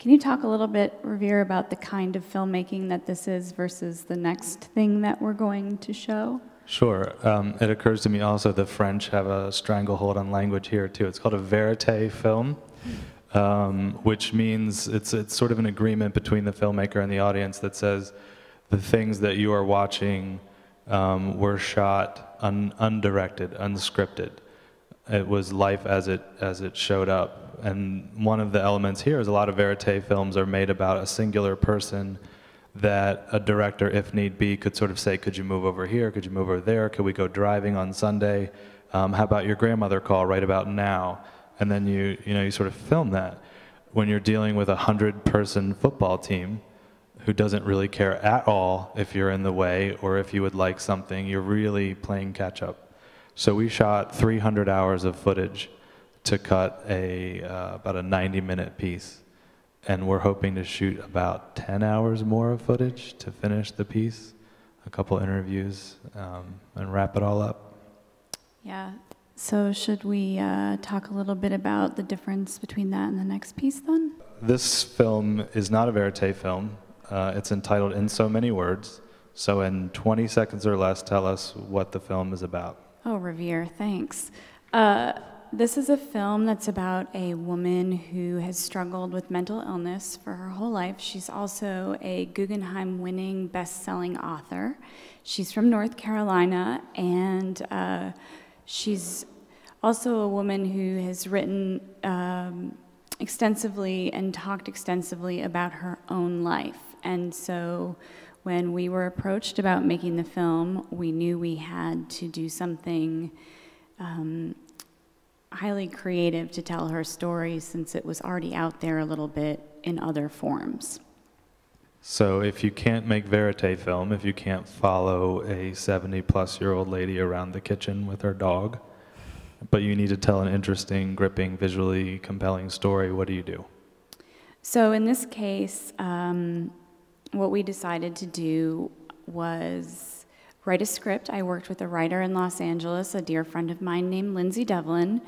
Can you talk a little bit, Revere, about the kind of filmmaking that this is versus the next thing that we're going to show? Sure. It occurs to me also the French have a stranglehold on language here too. It's called a verite film, which means it's sort of an agreement between the filmmaker and the audience that says the things that you are watching were shot undirected, unscripted. It was life as it showed up. And one of the elements here is a lot of verite films are made about a singular person that a director, if need be, could sort of say, could you move over here, could you move over there, could we go driving on Sunday, how about your grandmother call right about now? And then you sort of film that. When you're dealing with a 100-person football team who doesn't really care at all if you're in the way or if you would like something, you're really playing catch up. So we shot 300 hours of footage to cut about a 90-minute piece. And we're hoping to shoot about 10 hours more of footage to finish the piece, a couple interviews, and wrap it all up. Yeah, so should we talk a little bit about the difference between that and the next piece then? This film is not a verite film. It's entitled In So Many Words. So in 20 seconds or less, tell us what the film is about. Oh, Revere, thanks. This is a film that's about a woman who has struggled with mental illness for her whole life. She's also a Guggenheim-winning best-selling author. She's from North Carolina, and she's also a woman who has written extensively and talked extensively about her own life. And so when we were approached about making the film, we knew we had to do something highly creative to tell her story, since it was already out there a little bit in other forms. So if you can't make verite film, if you can't follow a 70-plus-year-old lady around the kitchen with her dog, but you need to tell an interesting, gripping, visually compelling story, what do you do? So in this case, what we decided to do was write a script. I worked with a writer in Los Angeles, a dear friend of mine named Lindsay Devlin,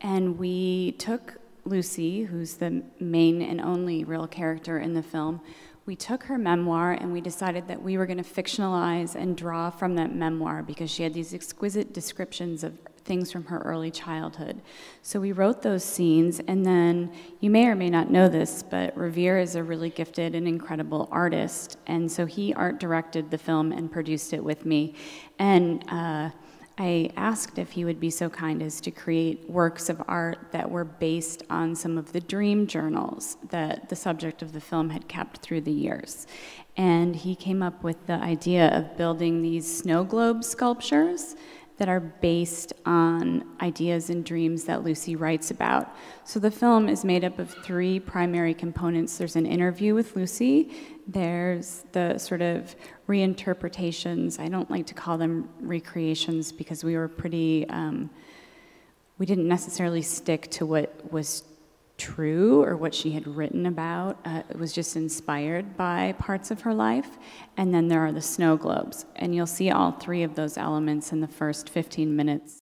and we took Lucy, who's the main and only real character in the film. We took her memoir and we decided that we were going to fictionalize and draw from that memoir because she had these exquisite descriptions of things from her early childhood. So we wrote those scenes, and then, you may or may not know this, but Revere is a really gifted and incredible artist, and so he art directed the film and produced it with me. And I asked if he would be so kind as to create works of art that were based on some of the dream journals that the subject of the film had kept through the years. And he came up with the idea of building these snow globe sculptures that are based on ideas and dreams that Lucy writes about. So the film is made up of 3 primary components. There's an interview with Lucy, there's the sort of reinterpretations. I don't like to call them recreations because we were pretty, we didn't necessarily stick to what was true or what she had written about. It was just inspired by parts of her life. And then there are the snow globes. And you'll see all 3 of those elements in the first 15 minutes